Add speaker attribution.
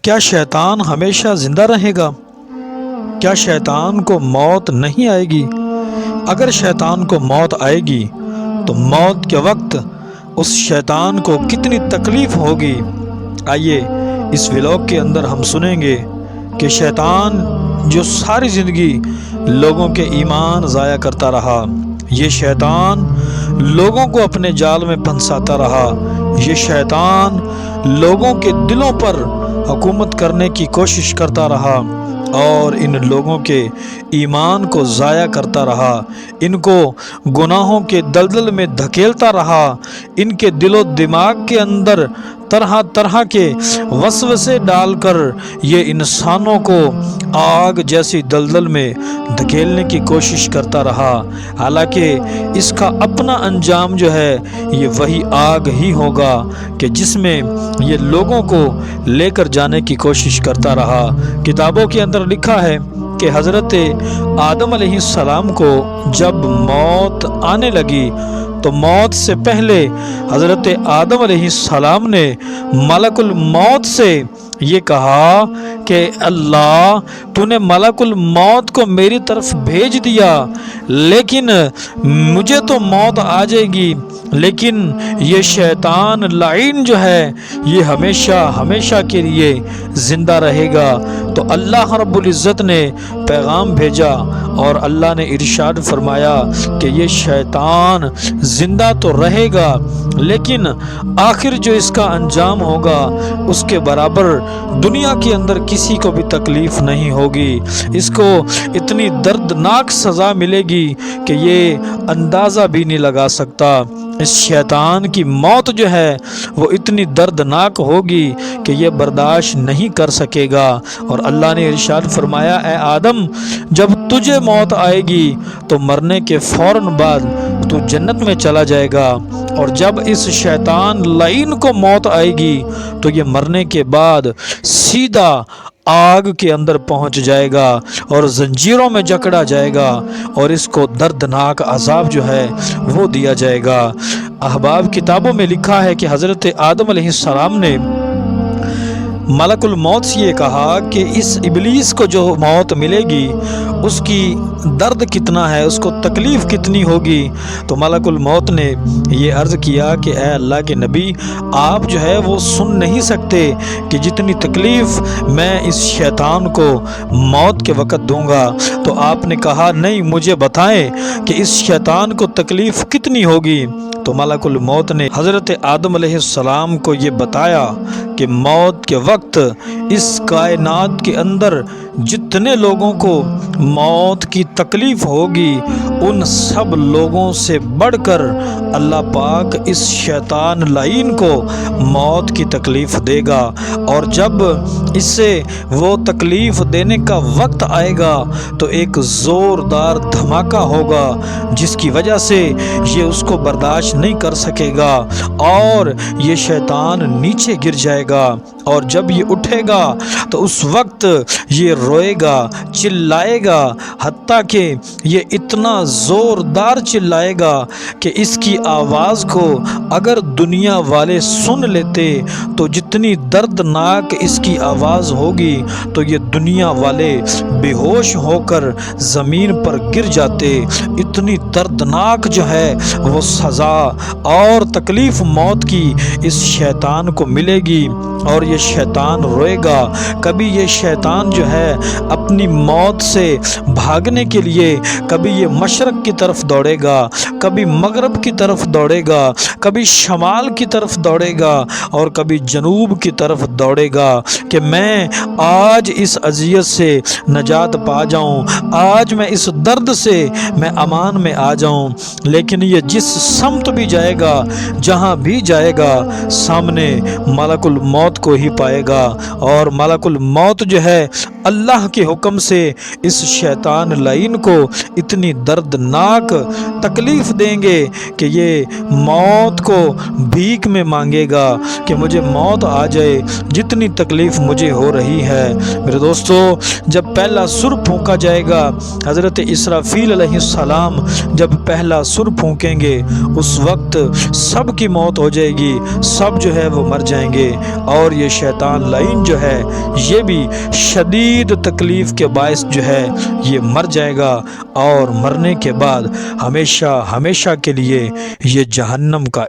Speaker 1: کیا شیطان ہمیشہ زندہ رہے گا؟ کیا شیطان کو موت نہیں آئے گی؟ اگر شیطان کو موت آئے گی تو موت کے وقت اس شیطان کو کتنی تکلیف ہوگی۔ آئیے اس ولاگ کے اندر ہم سنیں گے کہ شیطان جو ساری زندگی لوگوں کے ایمان ضائع کرتا رہا، یہ شیطان لوگوں کو اپنے جال میں پھنساتا رہا، یہ شیطان لوگوں کے دلوں پر حکومت کرنے کی کوشش کرتا رہا اور ان لوگوں کے ایمان کو ضائع کرتا رہا، ان کو گناہوں کے دلدل میں دھکیلتا رہا، ان کے دل و دماغ کے اندر طرح طرح کے وسوسے ڈال کر یہ انسانوں کو آگ جیسی دلدل میں دھکیلنے کی کوشش کرتا رہا، حالانکہ اس کا اپنا انجام جو ہے یہ وہی آگ ہی ہوگا کہ جس میں یہ لوگوں کو لے کر جانے کی کوشش کرتا رہا۔ کتابوں کے اندر لکھا ہے کہ حضرت آدم علیہ السلام کو جب موت آنے لگی تو موت سے پہلے حضرت آدم علیہ السلام نے ملک الموت سے یہ کہا کہ اللہ تو نے ملک الموت کو میری طرف بھیج دیا، لیکن مجھے تو موت آ جائے گی، لیکن یہ شیطان لعین جو ہے یہ ہمیشہ ہمیشہ کے لیے زندہ رہے گا۔ تو اللہ رب العزت نے پیغام بھیجا اور اللہ نے ارشاد فرمایا کہ یہ شیطان زندہ تو رہے گا، لیکن آخر جو اس کا انجام ہوگا اس کے برابر دنیا کے اندر کسی کو بھی تکلیف نہیں ہوگی، اس کو اتنی دردناک سزا ملے گی کہ یہ اندازہ بھی نہیں لگا سکتا۔ اس شیطان کی موت جو ہے وہ اتنی دردناک ہوگی کہ یہ برداشت نہیں کر سکے گا۔ اور اللہ نے ارشاد فرمایا اے آدم جب تجھے موت آئے گی تو مرنے کے فوراً بعد تو جنت میں چلا جائے گا، اور جب اس شیطان لعین کو موت آئے گی تو یہ مرنے کے بعد سیدھا آگ کے اندر پہنچ جائے گا اور زنجیروں میں جکڑا جائے گا اور اس کو دردناک عذاب جو ہے وہ دیا جائے گا۔ احباب کتابوں میں لکھا ہے کہ حضرت آدم علیہ السلام نے ملک الموت سے یہ کہا کہ اس ابلیس کو جو موت ملے گی اس کی درد کتنا ہے، اس کو تکلیف کتنی ہوگی۔ تو ملک الموت نے یہ عرض کیا کہ اے اللہ کے نبی آپ جو ہے وہ سن نہیں سکتے کہ جتنی تکلیف میں اس شیطان کو موت کے وقت دوں گا۔ تو آپ نے کہا نہیں مجھے بتائیں کہ اس شیطان کو تکلیف کتنی ہوگی۔ تو ملک الموت نے حضرت آدم علیہ السلام کو یہ بتایا کہ موت کے وقت اس کائنات کے اندر جتنے لوگوں کو موت کی تکلیف ہوگی ان سب لوگوں سے بڑھ کر اللہ پاک اس شیطان لعین کو موت کی تکلیف دے گا، اور جب اس سے وہ تکلیف دینے کا وقت آئے گا تو ایک زوردار دھماکہ ہوگا جس کی وجہ سے یہ اس کو برداشت نہیں کر سکے گا اور یہ شیطان نیچے گر جائے گا، اور جب یہ اٹھے گا تو اس وقت یہ روئے گا، چلائے گا، حتیٰ کہ یہ اتنا زوردار چلائے گا کہ اس کی آواز کو اگر دنیا والے سن لیتے تو جتنی دردناک اس کی آواز ہوگی تو یہ دنیا والے بے ہوش ہو کر زمین پر گر جاتے۔ اتنی دردناک جو ہے وہ سزا اور تکلیف موت کی اس شیطان کو ملے گی، اور یہ شیطان روئے گا۔ کبھی یہ شیطان جو ہے اپنی موت سے بھاگنے کے لیے کبھی یہ مشرق کی طرف دوڑے گا، کبھی مغرب کی طرف دوڑے گا، کبھی شمال کی طرف دوڑے گا اور کبھی جنوب کی طرف دوڑے گا کہ میں آج اس اذیت سے نجات پا جاؤں، آج میں اس درد سے میں امان میں آ جاؤں۔ لیکن یہ جس سمت بھی جائے گا، جہاں بھی جائے گا، سامنے ملک الموت کو ہی پائے گا، اور ملک الموت جو ہے اللہ کے حکم سے اس شیطان لعین کو اتنی دردناک تکلیف دیں گے کہ یہ موت کو بھیک میں مانگے گا کہ مجھے موت آ جائے، جتنی تکلیف مجھے ہو رہی ہے۔ میرے دوستو، جب پہلا سر پھونکا جائے گا، حضرت اسرافیل علیہ السلام جب پہلا سر پھونکیں گے، اس وقت سب کی موت ہو جائے گی، سب جو ہے وہ مر جائیں گے، اور یہ شیطان لعین جو ہے یہ بھی شدید تکلیف کے باعث جو ہے یہ مر جائے گا، اور مرنے کے بعد ہمیشہ ہمیشہ کے لیے یہ جہنم کا